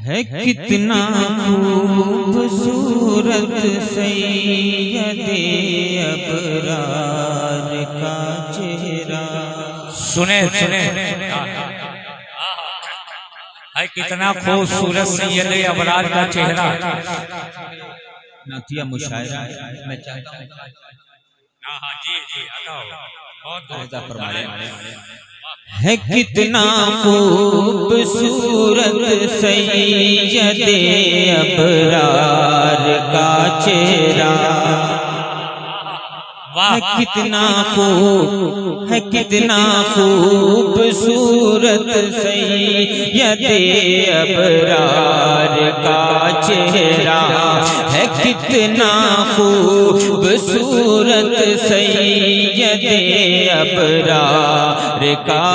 है कितना खूबसूरत सैयदे अबरार का चेहरा। सुने सुने है कितना खूबसूरत सैयदे अबरार का चेहरा। नातिया मुशायरा मैं चाहता हूँ जी जी बहुत फरमाए। है कितना खूबसूरत सैयदे अबरार का चेहरा। है कितना खूबसूरत सैयदे अबरार का चेहरा। है कितना खूबसूरत सैयदे अबरार का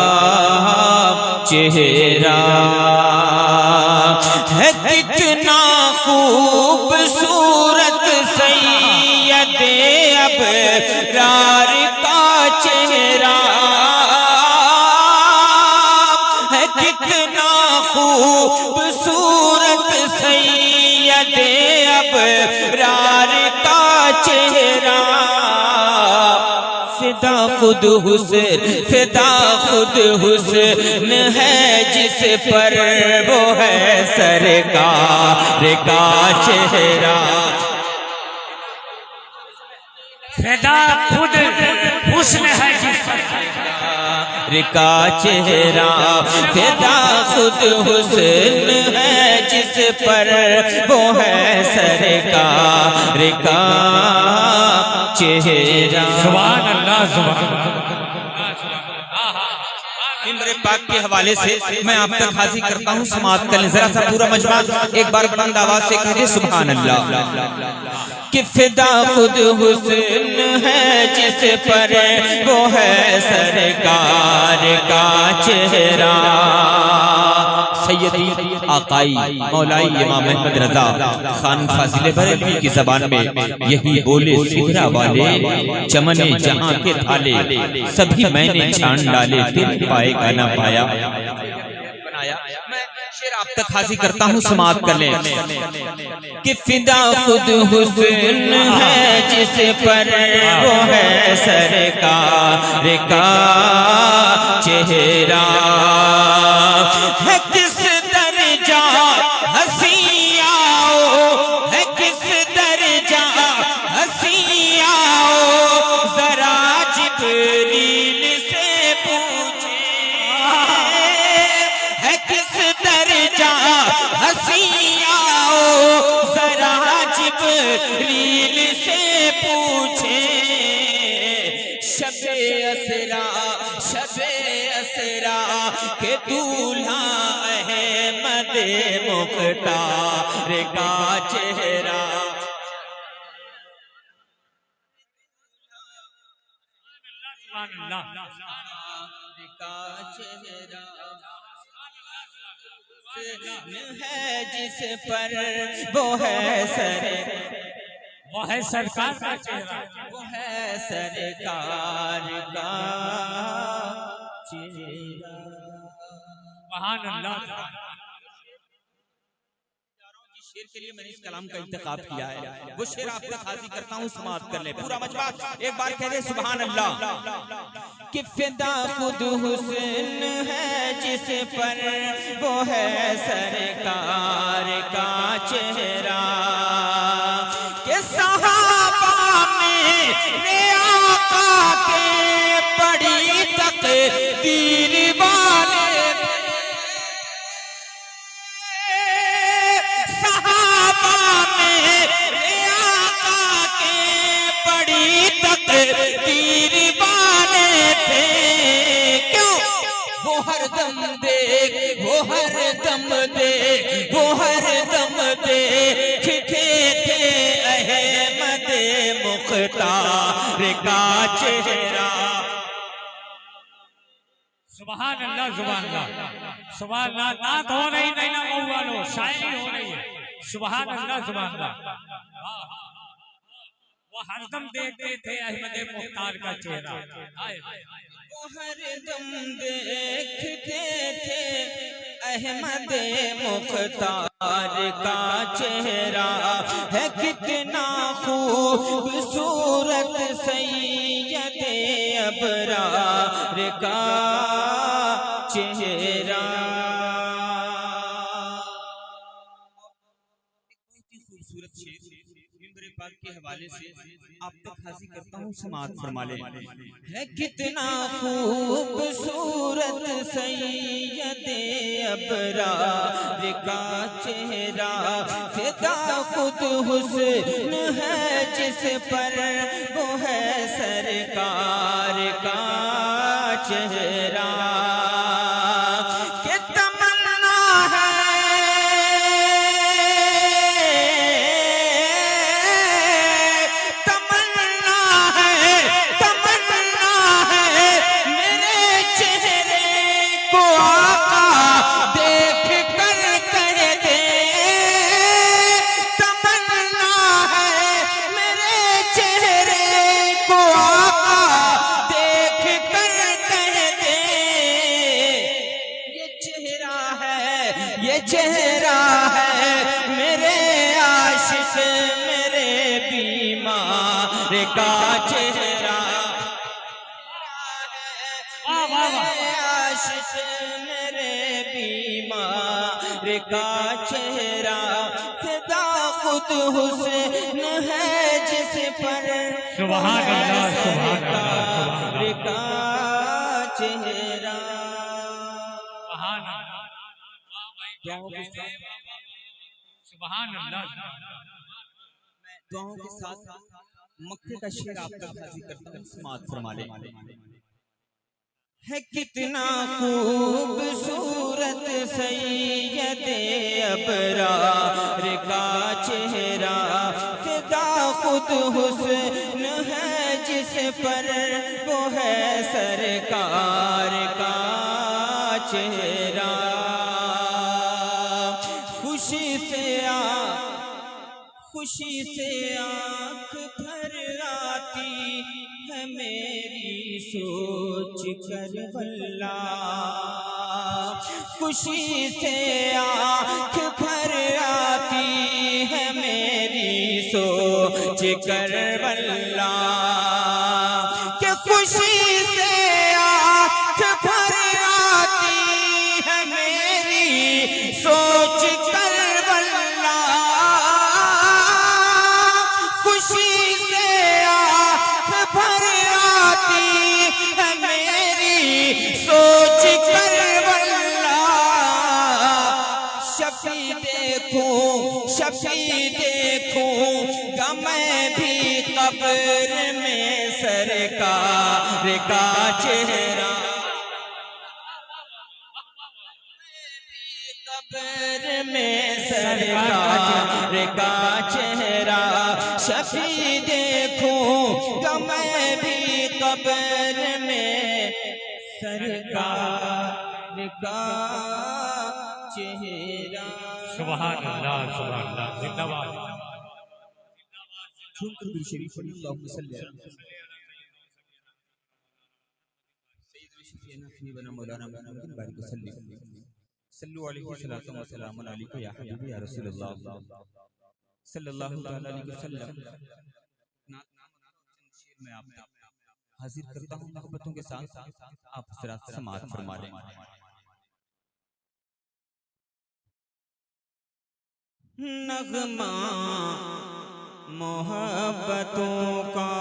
चेहरा। है कितना खूबसूरत सैयदे अबरार का चेहरा। है कितना खूबसूरत सैयदे अबरार का चेहरा। फिदा खुद हुस्न है जिस पर वो है सरकार का चेहरा। फिदा खुद हुस्न है जिस पर का चेहरा। फिदा खुद हुस्न है जिस पर वो है सरकार का चेहरा। सुभान अल्लाह सुभान इम्र पाक के हवाले से मैं आप तक हाजिर करता हूँ। समाअत कर लें जरा सा पूरा मजमा एक बार बुलंद आवाज से कहिए सुभान अल्लाह। कि फिदा खुद हुस्न है जिस पर वो है सरकार का चेहरा। सैयदी आकाई मौलाई इमाम अहमद रजा खान फाजिल बरेलवी की जबान में यही बोले सिहरा वाले चमने जहां के थाले सभी मैंने छान डाले फिर पाएगा ना पाया। मैं शेर आप तक हाजिर करता हूँ समाअत कर लें। कि फिदा खुद हुस्न है जिस पर वो है सरकार का चेहरा। है किस दर्जा हंसियाओ है किस दर्जा हंसियाओ जरा जिब्रील से पूछे। है किस दर्जा हंसियाओ जरा जिब्रील से पूछे। शबे असरा के दूल्हा अहमद मुख्तार का चेहरा। है जिस पर वो है सरकार का चेहरा। वो है सरकार का चेहरा। सुभान अल्लाह। शेर के लिए मैंने इस कलाम का इंतखाब किया है, वो शेर आप तक हाजिर करता हूँ समाअत कर ले पूरा मजमा एक बार कह दे सुभान अल्लाह। कि फिदा खुद हुस्न है जिस पर वो है सरकार का चेहरा। के सहाबा में रे आका के बड़ी तकदीर वाले तकदीर वाले थे। क्यों वो हर दम देखते थे अहमद मुख्तार का चेहरा। सुभान अल्लाह सुभान अल्लाह सुभान अल्लाह। नात हो रही नहीं ना वालो शायरी हो रही है। सुभान अल्लाह सुभान अल्लाह। वो हरदम देखते थे अहमद मुख्तार का चेहरा। वो हरदम देखते थे अहमद मुख्तार का चेहरा, है कितना खूबसूरत सैयद अबरार का चेहरा। खूबसूरत शेर मिंबर पाक के हवाले से आप तक हाजिर करता हूँ, समाअत फरमा ले। है कितना खूबसूरत सैयद अबरार का चेहरा, फिदा खुद हुस्न है जिस पर वो है सरकार का चेहरा। ये चेहरा है मेरे आशिक मेरे बीमार का चेहरा, मेरे आशिक मेरे बीमार का चेहरा, फिदा खुद हुस्न है जिस पर सुभान अल्लाह सुभान सरकार का चेहरा। सुभान अल्लाह। दुआओं के साथ मक्के का शेर आप तक हाजिर करता हूं, समाअत फरमा ले। है कितना खूबसूरत सैयद अबरार का चेहरा, फिदा खुद हुस्न है जिस पर वो है सरकार का चेहरा। खुशी से आँख भर आती है मेरी सोच कर वल्ला, खुशी से आँख भर आती है मेरी सोच कर वल्ला, कि खुशी से आँख भर आती है मेरी सोच कर वल्ला, खुशी से आँख भर आती है मेरी सोच कर वल्ला। शफी देखूं मैं भी कब्र में सरकार का चेहरा, कब्र में सरकार का चेहरा। शफी देखूं मैं भी कब्र में सरकार का चेहरा। सुभान अल्लाह सुभान अल्लाह। जिंदाबाद। सल्लु अलैहि वसल्लम व सलामुन अलैका या हबीबी या रसूलुल्लाह सल्लल्लाहु अलैहि वसल्लम। मैं आप हाजिर करता हूं मोहब्बतों के साथ, आप हज़रात समाअत फरमा लें। नगमा मोहब्बतों का,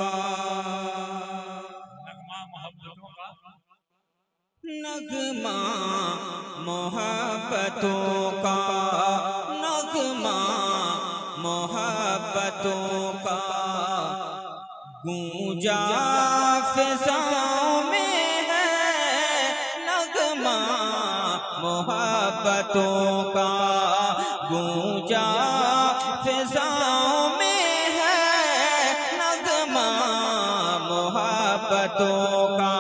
नगमा मोहब्बतों का, नगमा मोहब्बतों का, गूंजा फिजाओं में है नगमा मोहब्बतों का, गूंजा फिजाओं में है नगमा मोहब्बतों का,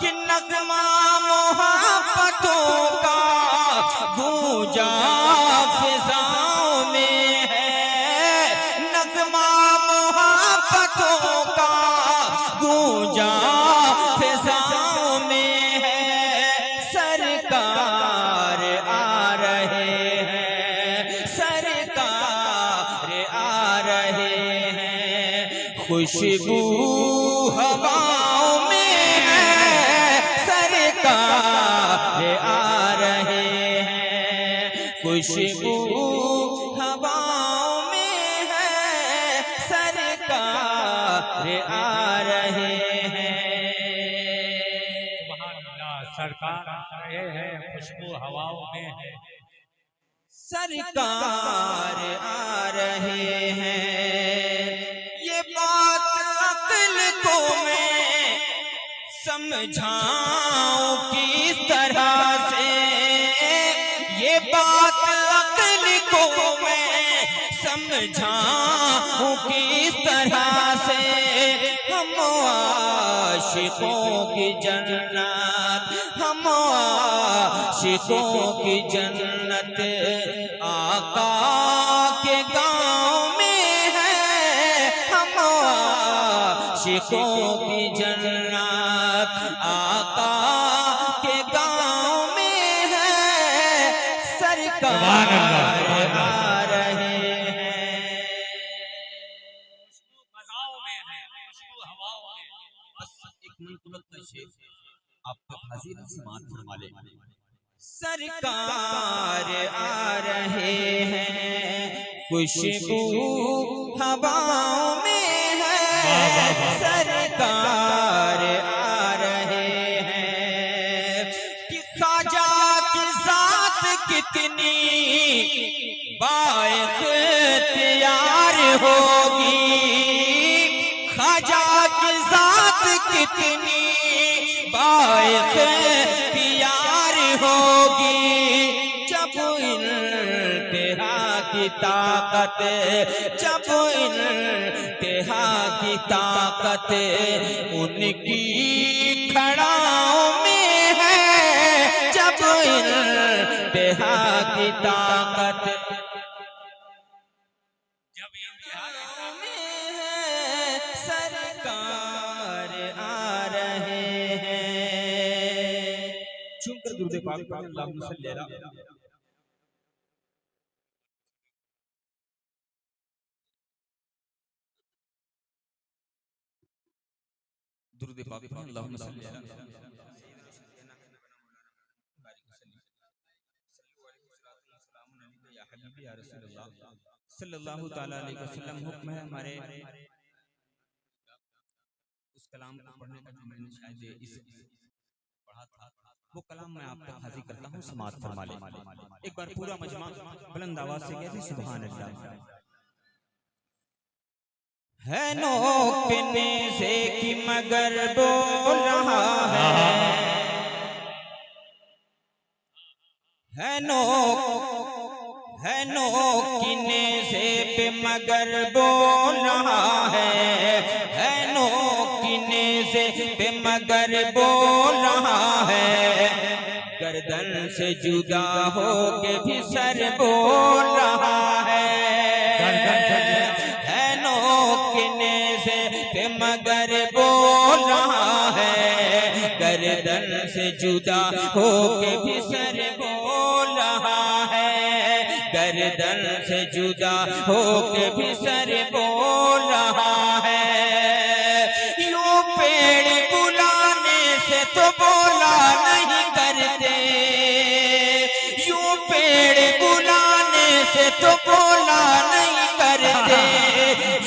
कि नगमा मोहब्बतों का गूंजा फिजाओं में है नगमा खुशबू हवाओं में है, सरकार आ रहे हैं। खुशबू हवाओं में है, सरकार आ रहे हैं। सरकार आ रहे हैं, खुशबू हवाओं में है, सरकार आ रहे हैं। ये बात अक्ल को मैं समझाऊं किस तरह से, ये बात अक्ल को मैं समझाऊं किस तरह से। हम आशिकों की जन्नत, हम आशिकों की जन्नत आका के गाँव में है। हम आशिकों की जन्नत आका के गाँव में है, सरकार आ रहे हैं। फजाओं में है, खुशबू हवाओं में। बस एक मुंतबक का शेर आपका हाजिर समात फरमा ले। सरकार आ रहे हैं, खुशबू हवाओं में है, सरकार आ रहे हैं। कि ख्वाजा की साथ कितनी बाइख्तियार होगी, ख्वाजा की साथ कितनी बाइख्तियार होगी। जब इंतहा की ताकत, जब इंतहा की ताकत उनकी खड़ाओं में है, जब इंतहा की ताकत जब इंतहा में है, सरकार आ रहे हैं। चुनकर दुरूद पाक पढ़ें, अल्लाहुम्मा सल्ली अला दुरूद पाक पढ़ें, अल्लाहुम्मा सल्ली अला सल्लल्लाहु तआला अलैहि वसल्लम। हुक्म है हमारे उस कलाम को पढ़ने का जो मैंने शायद इस पढ़ा था, वो कलाम मैं आप तक हाजिर करता हूँ, समात फरमा ले। एक बार पूरा मजमा बुलंद आवाज से कहते सुभान अल्लाह। है नोकने से कि मगर बोल रहा है नोकिने से पे मगर बोल रहा है नोकिने से पे मगर बोल रहा है। गर्दन से जुदा हो के भी सर बोल रहा है नोकिने से पे मगर बोल रहा है। गर्दन से जुदा हो के भी सर बोल रहा है। गर्दन से जुदा हो के भी सर बोल रहा है। यूं पेड़ बुलाने से तो बोला नहीं करते, यूं पेड़ बुलाने से तो बोला नहीं करते,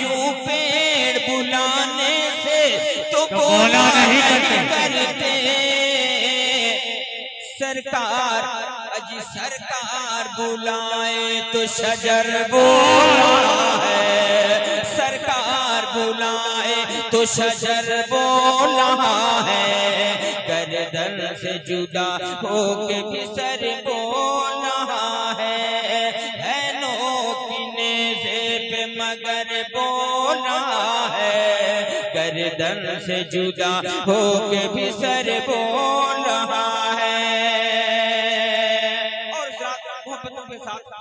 यूं पेड़ बुलाने से तो बोला नहीं करते। सरकार अजी सरकार बुलाए तो शजर बोला है। सरकार बुलाए तो शजर बोला है। गर्दन से जुदा हो के भी सर बोला है नोकिने से पे मगर बोला है। गर्दन से जुदा हो के भी सर बोला है।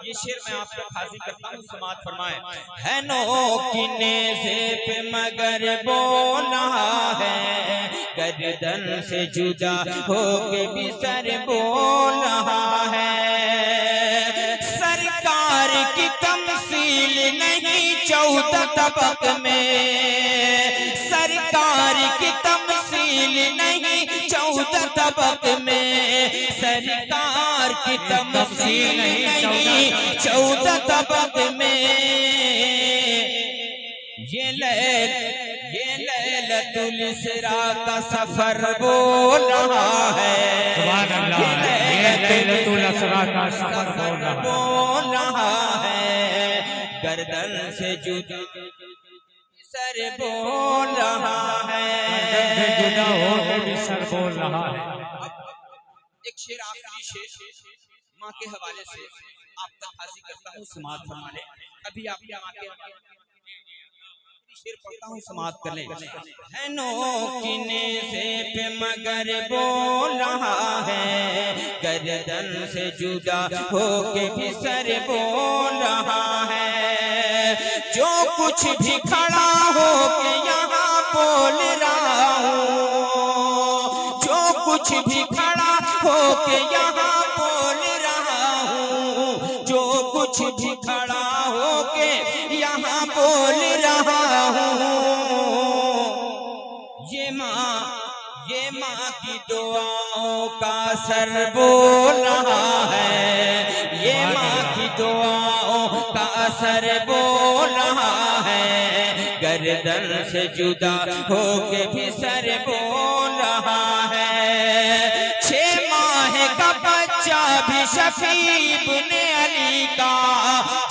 ये शेर मैं आप तक हाजिर करता हूँ, समात फरमाए। है नोकिने से पे मगर बोला है। गर्दन से जुदा हो के भी सर बोला है। सरकार की तमसील नहीं 14 तबक में, सरकार की तमसील नहीं 14 तबक में, सरकार की तमसील नहीं 14 तबक में। ये लैलतुल इसरा का सफर बोल रहा है, सुभान अल्लाह, ये लैलतुल इसरा का सफर बोल रहा है। गर्दन से जुदा सर बोल रहा है, गर्दन से जुदा होके भी सर बोल रहा है। एक शेर, आखिरी शेर माँ के हवाले से आप तक हाजिर करता हूँ, समाअत फरमा लें। अभी आपकी माँ के शेर पढ़ता हूँ, समाअत कर लें। है नो किने से पे मगर बोल रहा है, गर्दन से जुदा होके भी सर बोल रहा है। जो कुछ भी खड़ा होके यहाँ बोल रहा हूँ, जो कुछ भी खड़ा होके यहाँ बोल रहा हूँ, जो कुछ भी खड़ा होके यहाँ बोल रहा हूँ। ये माँ की दुआओं का असर बोल रहा है, ये माँ की दुआओं का असर बोल रहा है। गर्दन से जुदा होके भी सर बोल रहा है। 6 माह का बच्चा भी शफी इब्ने अली का,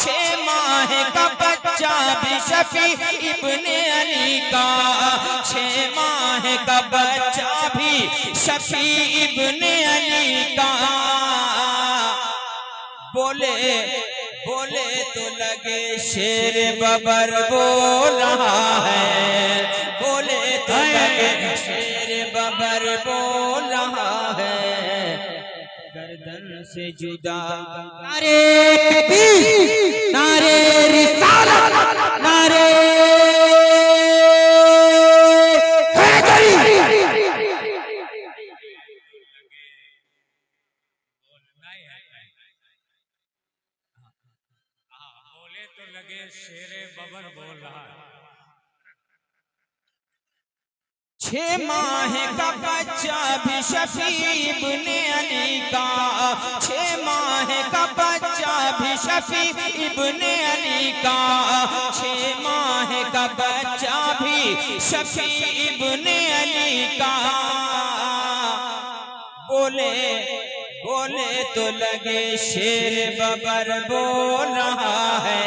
6 माह का बच्चा भी शफी इब्ने अली का, 6 माह का बच्चा भी शफी इब्ने अली का। बोले तो लगे शेर बबर बोल रहा है, बोले तो लगे शेर बबर बोल रहा है। गर्दन से जुदा नारे तकबीर, नारे रिसालत, नारे बोले तो लगे शेरे बबर बोल रहा है। 6 माह का बच्चा भी शफी इब्ने अली का, 6 माह का बच्चा भी शफी इब्ने अली का, 6 माह का बच्चा भी शफी इब्ने अली का। बोले तो लगे शेर बबर बोल रहा है,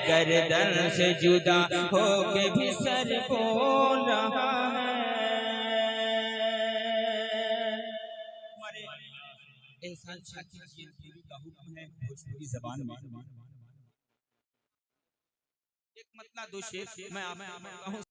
गर्दन से जुदा होके भी सर बोल रहा है। एहसान शाकिर जी का हुक्म है भोजपुरी ज़बान में। एक मतलब 2 शेर मैं आपको